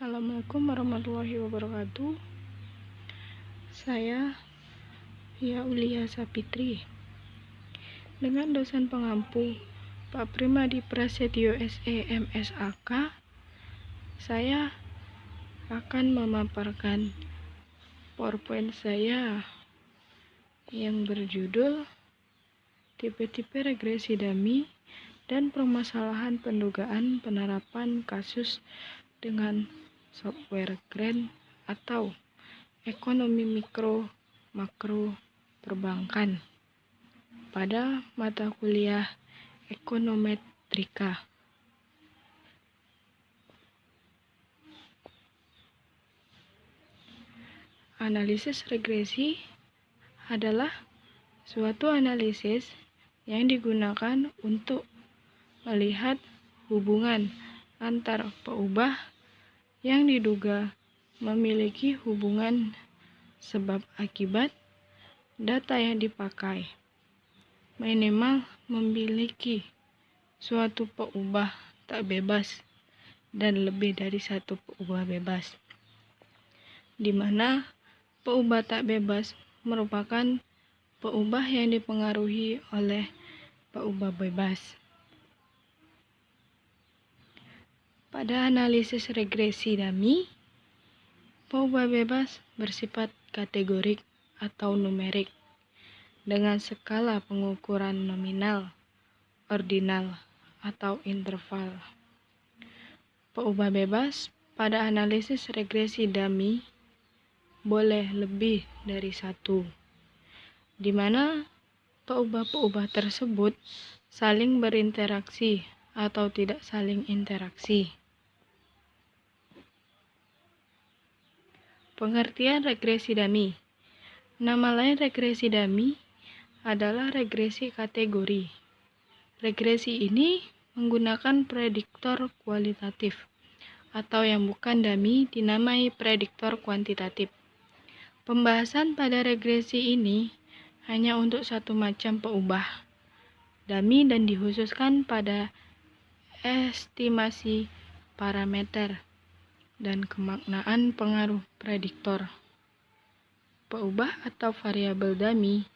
Assalamualaikum warahmatullahi wabarakatuh. Saya Yaulia Sapitri dengan dosen pengampu Pak Primadi Prasetyo SE MSAK. Saya akan memaparkan PowerPoint saya yang berjudul tipe-tipe regresi dummy dan permasalahan pendugaan penerapan kasus dengan software grant atau ekonomi mikro makro perbankan pada mata kuliah ekonometrika. Analisis regresi adalah suatu analisis yang digunakan untuk melihat hubungan antar peubah yang diduga memiliki hubungan sebab akibat data yang dipakai, minimal memiliki suatu peubah tak bebas dan lebih dari satu peubah bebas, di mana peubah tak bebas merupakan peubah yang dipengaruhi oleh peubah bebas. Pada analisis regresi dummy, peubah bebas bersifat kategorik atau numerik dengan skala pengukuran nominal, ordinal, atau interval. Peubah bebas pada analisis regresi dummy boleh lebih dari satu, di mana peubah-peubah tersebut saling berinteraksi atau tidak saling interaksi. Pengertian regresi dummy. Nama lain regresi dummy adalah regresi kategori. Regresi ini menggunakan prediktor kualitatif, atau yang bukan dummy dinamai prediktor kuantitatif. Pembahasan pada regresi ini hanya untuk satu macam peubah dummy dan dikhususkan pada estimasi parameter dan kemaknaan pengaruh prediktor. Peubah atau variabel dummy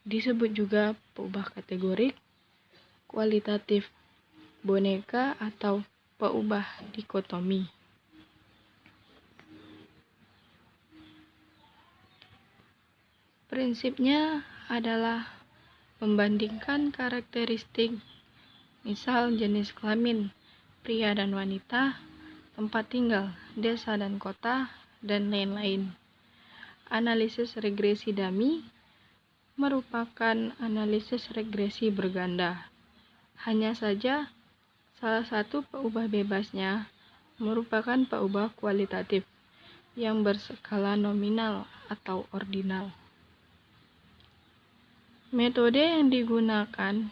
disebut juga peubah kategorik, kualitatif, boneka, atau peubah dikotomi. Prinsipnya adalah membandingkan karakteristik, misal jenis kelamin, pria dan wanita, tempat tinggal, desa dan kota, dan lain-lain. Analisis regresi dummy merupakan analisis regresi berganda. Hanya saja, salah satu peubah bebasnya merupakan peubah kualitatif yang berskala nominal atau ordinal. Metode yang digunakan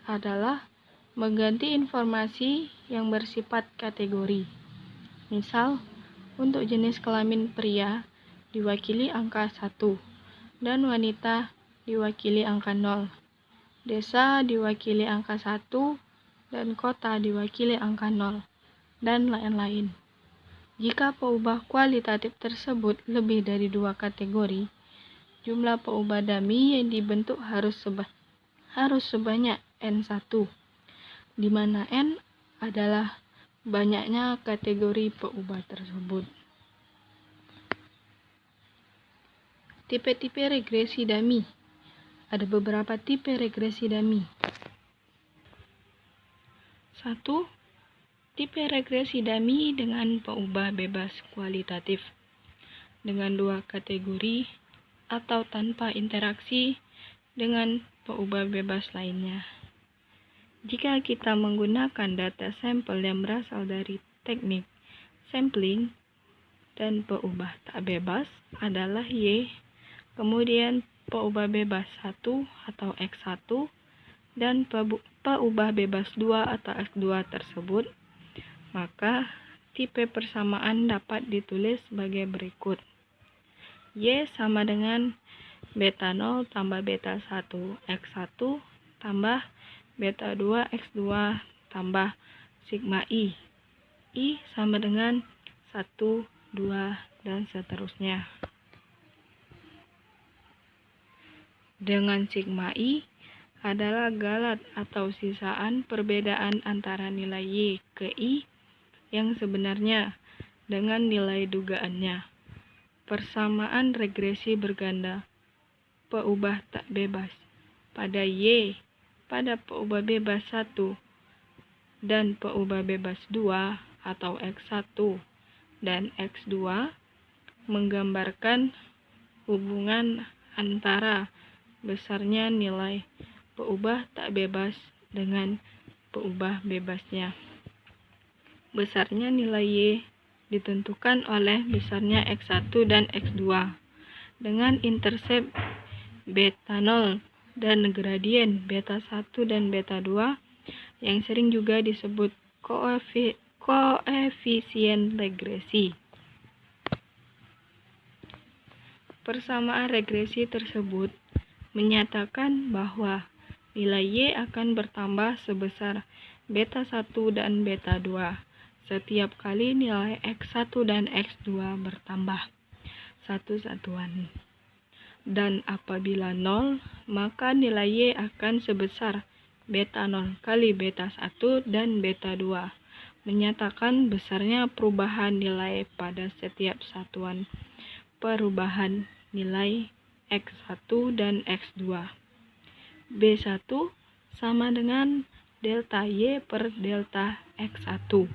adalah mengganti informasi yang bersifat kategori. Misal, untuk jenis kelamin pria diwakili angka 1 dan wanita diwakili angka 0. Desa diwakili angka 1 dan kota diwakili angka 0, dan lain-lain. Jika peubah kualitatif tersebut lebih dari 2 kategori, jumlah peubah dummy yang dibentuk harus sebanyak N1, di mana N adalah banyaknya kategori peubah tersebut. Tipe-tipe regresi dummy. Ada beberapa tipe regresi dummy. 1. Tipe regresi dummy dengan peubah bebas kualitatif dengan 2 kategori atau tanpa interaksi dengan peubah bebas lainnya. Jika kita menggunakan data sampel yang berasal dari teknik sampling dan peubah tak bebas adalah Y, kemudian peubah bebas 1 atau X1 dan peubah bebas 2 atau X2 tersebut, maka tipe persamaan dapat ditulis sebagai berikut. Y sama dengan beta 0 tambah beta 1 X1 tambah beta 2 X2 tambah sigma I. I sama dengan 1, 2, dan seterusnya. Dengan sigma I adalah galat atau sisaan perbedaan antara nilai Y ke I yang sebenarnya dengan nilai dugaannya. Persamaan regresi berganda peubah tak bebas pada Y pada peubah bebas 1 dan peubah bebas 2 atau X1 dan X2 menggambarkan hubungan antara besarnya nilai peubah tak bebas dengan peubah bebasnya. Besarnya nilai Y ditentukan oleh besarnya X1 dan X2 dengan intersep beta 0 dan gradien beta 1 dan beta 2 yang sering juga disebut koefisien regresi. Persamaan regresi tersebut menyatakan bahwa nilai Y akan bertambah sebesar beta 1 dan beta 2 setiap kali nilai X1 dan X2 bertambah satu satuan. Dan apabila 0, maka nilai Y akan sebesar beta 0 kali beta 1 dan beta 2, menyatakan besarnya perubahan nilai pada setiap satuan perubahan nilai X1 dan X2. B1 sama dengan delta Y per delta X1.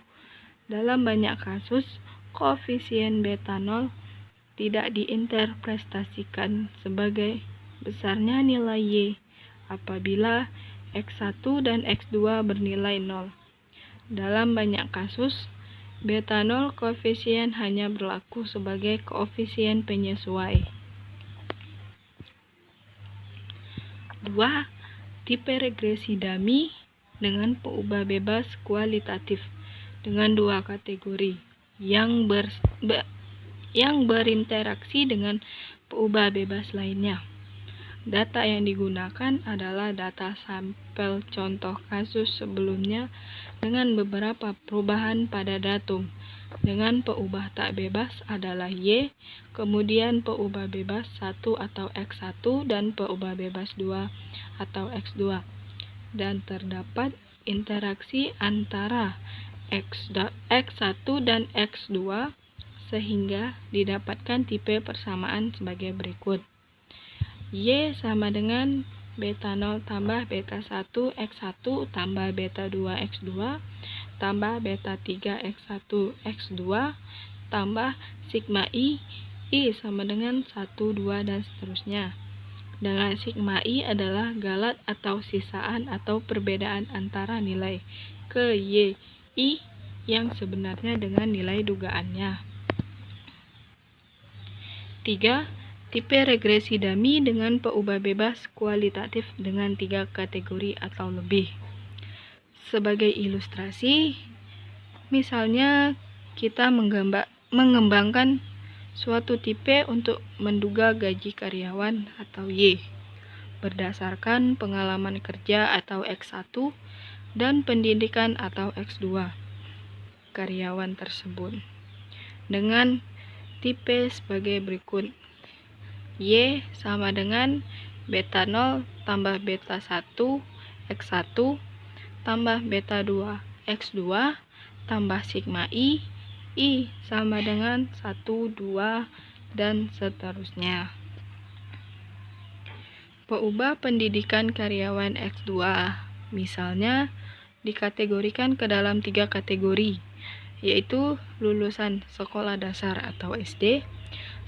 Dalam banyak kasus, koefisien beta 0 tidak diinterpretasikan sebagai besarnya nilai Y apabila X1 dan X2 bernilai 0. Dalam banyak kasus, beta 0 koefisien hanya berlaku sebagai koefisien penyesuai. 2. Tipe regresi dummy dengan peubah bebas kualitatif dengan dua kategori yang berinteraksi dengan peubah bebas lainnya. Data yang digunakan adalah data sampel contoh kasus sebelumnya dengan beberapa perubahan pada datum. Dengan peubah tak bebas adalah Y, kemudian peubah bebas 1 atau X1 dan peubah bebas 2 atau X2. Dan terdapat interaksi antara X1 dan X2 sehingga didapatkan tipe persamaan sebagai berikut. Y sama dengan beta 0 tambah beta 1 X1 tambah beta 2 X2 tambah beta 3 X1 X2 tambah sigma I sama dengan 1, 2, dan seterusnya. Dengan sigma I adalah galat atau sisaan atau perbedaan antara nilai ke Y I yang sebenarnya dengan nilai dugaannya. 3. Tipe regresi dummy dengan peubah bebas kualitatif dengan 3 kategori atau lebih. Sebagai ilustrasi, misalnya kita mengembangkan suatu tipe untuk menduga gaji karyawan atau Y berdasarkan pengalaman kerja atau X1 dan pendidikan atau X2 karyawan tersebut dengan tipe sebagai berikut. Y sama dengan beta 0 tambah beta 1 X1 tambah beta 2 X2 tambah sigma I sama dengan 1, 2, dan seterusnya. Peubah pendidikan karyawan X2 misalnya dikategorikan ke dalam 3 kategori, yaitu lulusan sekolah dasar atau SD,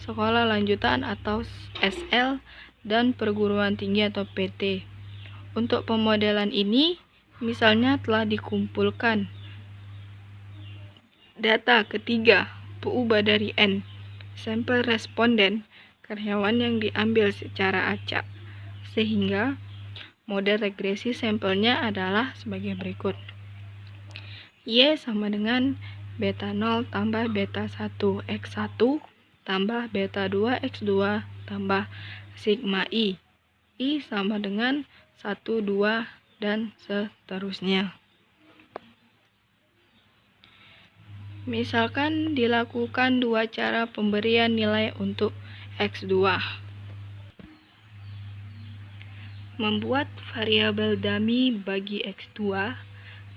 sekolah lanjutan atau SL, dan perguruan tinggi atau PT. Untuk pemodelan ini, misalnya telah dikumpulkan data ketiga peubah dari N, sampel responden karyawan yang diambil secara acak, sehingga model regresi sampelnya adalah sebagai berikut. Y sama dengan beta 0 tambah beta 1 X1 tambah beta 2 X2 tambah sigma I sama dengan 1, 2, dan seterusnya. Misalkan dilakukan dua cara pemberian nilai untuk X2. Membuat variabel dummy bagi X2,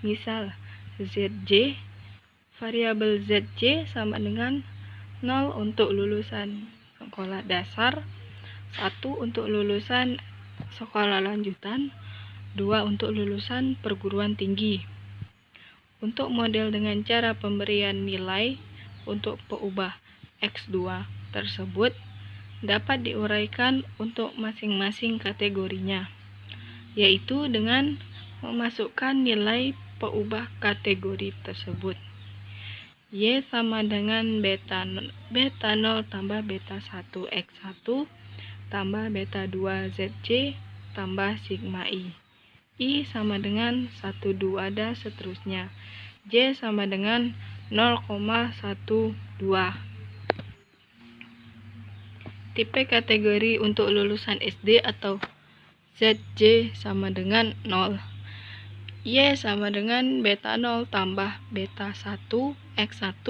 misal ZJ, variabel ZJ sama dengan 0 untuk lulusan sekolah dasar, 1 untuk lulusan sekolah lanjutan, 2 untuk lulusan perguruan tinggi. Untuk model dengan cara pemberian nilai untuk peubah X2 tersebut dapat diuraikan untuk masing-masing kategorinya, yaitu dengan memasukkan nilai peubah kategori tersebut. Y sama dengan beta 0 tambah beta 1 X1 tambah beta 2 ZJ tambah sigma I. I sama dengan 1, 2, dan seterusnya. J sama dengan 0,12. Tipe kategori untuk lulusan SD atau ZJ sama dengan 0. Y sama dengan beta 0 tambah beta 1 X1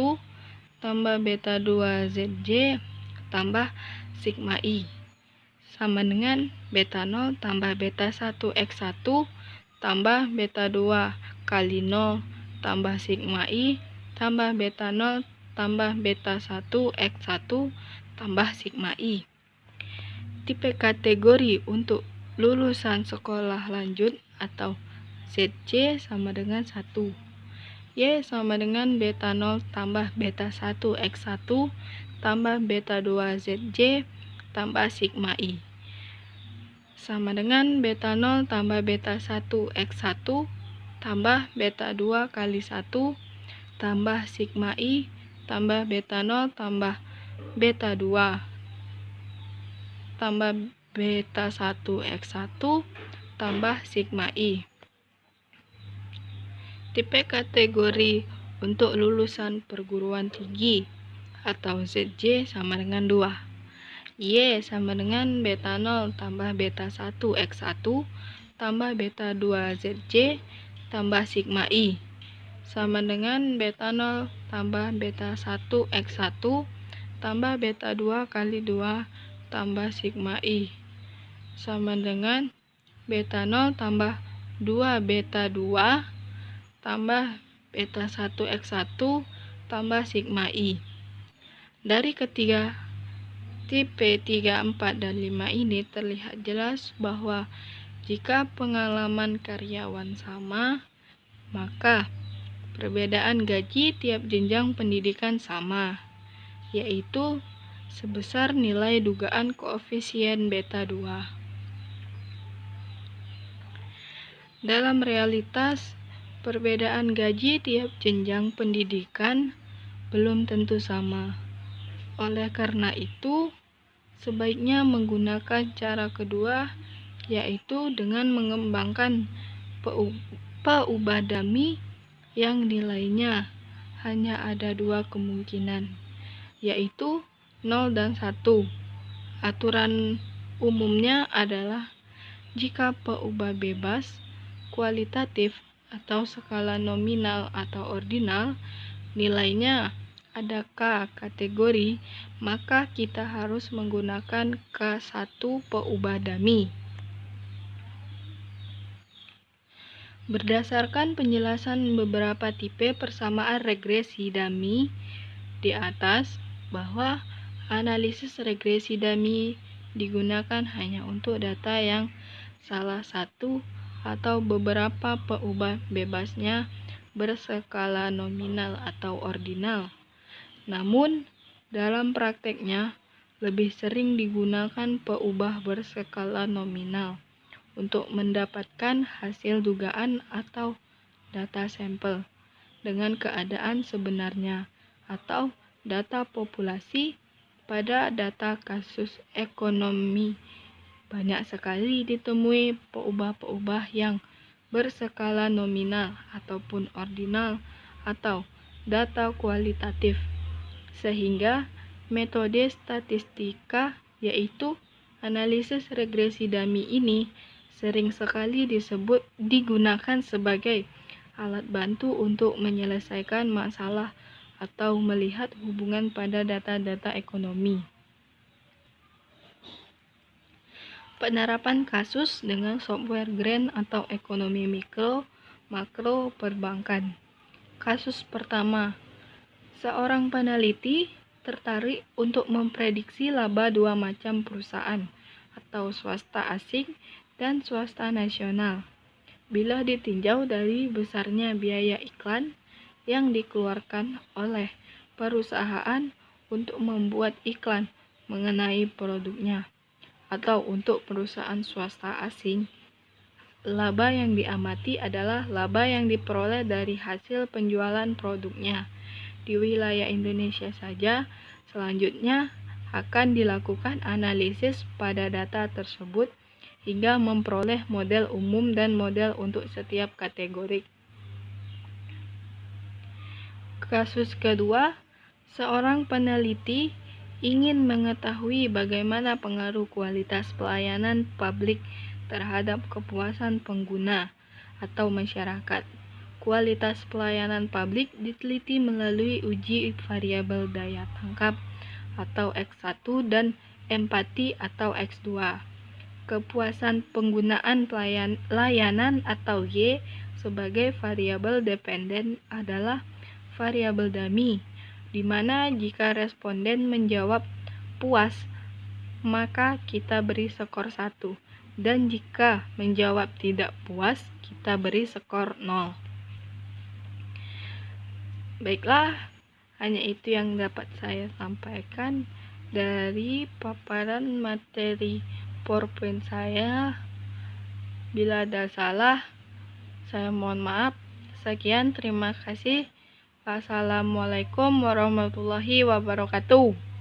tambah beta 2 ZJ tambah sigma I sama dengan beta 0 tambah beta 1 X1 tambah beta 2 kali 0 tambah sigma I tambah beta 0 tambah beta 1 X1 tambah sigma I. Tipe kategori untuk lulusan sekolah lanjut atau ZJ sama dengan 1. Y sama dengan beta 0 tambah beta 1 X1 tambah beta 2 ZJ tambah sigma I sama dengan beta 0 tambah beta 1 X1 tambah beta 2 kali 1 tambah sigma I tambah beta 0 tambah beta 2 tambah beta 1 X1 tambah sigma I. Tipe kategori untuk lulusan perguruan tinggi atau ZJ sama dengan 2. Y sama dengan beta 0 tambah beta 1 X1 tambah beta 2 ZJ tambah sigma I sama dengan beta 0 tambah beta 1 X1 tambah beta 2 kali 2 tambah sigma I sama dengan beta 0 tambah 2 beta 2 tambah beta 1 X1 tambah sigma I. Dari ketiga tipe 3, 4, dan 5 ini terlihat jelas bahwa jika pengalaman karyawan sama, maka perbedaan gaji tiap jenjang pendidikan sama, yaitu sebesar nilai dugaan koefisien beta 2. Dalam realitas, perbedaan gaji tiap jenjang pendidikan belum tentu sama. Oleh karena itu, sebaiknya menggunakan cara kedua, yaitu dengan mengembangkan peubah dummy yang nilainya hanya ada dua kemungkinan, yaitu 0 dan 1. Aturan umumnya adalah jika peubah bebas, kualitatif, atau skala nominal atau ordinal, nilainya ada K kategori, maka kita harus menggunakan K1 peubah dummy. Berdasarkan penjelasan beberapa tipe persamaan regresi dummy di atas, bahwa analisis regresi dummy digunakan hanya untuk data yang salah satu atau beberapa peubah bebasnya berskala nominal atau ordinal. Namun, dalam prakteknya lebih sering digunakan peubah berskala nominal untuk mendapatkan hasil dugaan atau data sampel dengan keadaan sebenarnya atau data populasi pada data kasus ekonomi. Banyak sekali ditemui peubah-peubah yang berskala nominal ataupun ordinal atau data kualitatif, sehingga metode statistika yaitu analisis regresi dummy ini sering sekali digunakan sebagai alat bantu untuk menyelesaikan masalah atau melihat hubungan pada data-data ekonomi. Penerapan kasus dengan software grant atau ekonomi mikro, makro, perbankan. Kasus pertama, seorang peneliti tertarik untuk memprediksi laba dua macam perusahaan atau swasta asing dan swasta nasional. Bila ditinjau dari besarnya biaya iklan yang dikeluarkan oleh perusahaan untuk membuat iklan mengenai produknya, atau untuk perusahaan swasta asing, laba yang diamati adalah laba yang diperoleh dari hasil penjualan produknya. Di wilayah Indonesia saja, selanjutnya akan dilakukan analisis pada data tersebut hingga memperoleh model umum dan model untuk setiap kategori. Kasus kedua, seorang peneliti ingin mengetahui bagaimana pengaruh kualitas pelayanan publik terhadap kepuasan pengguna atau masyarakat. Kualitas pelayanan publik diteliti melalui uji variabel daya tangkap atau X1 dan empati atau X2. Kepuasan penggunaan layanan atau Y sebagai variabel dependen adalah variabel dummy, di mana jika responden menjawab puas, maka kita beri skor 1, dan jika menjawab tidak puas, kita beri skor 0. Baiklah, hanya itu yang dapat saya sampaikan dari paparan materi PowerPoint saya. Bila ada salah, saya mohon maaf. Sekian, terima kasih. Wassalamualaikum warahmatullahi wabarakatuh.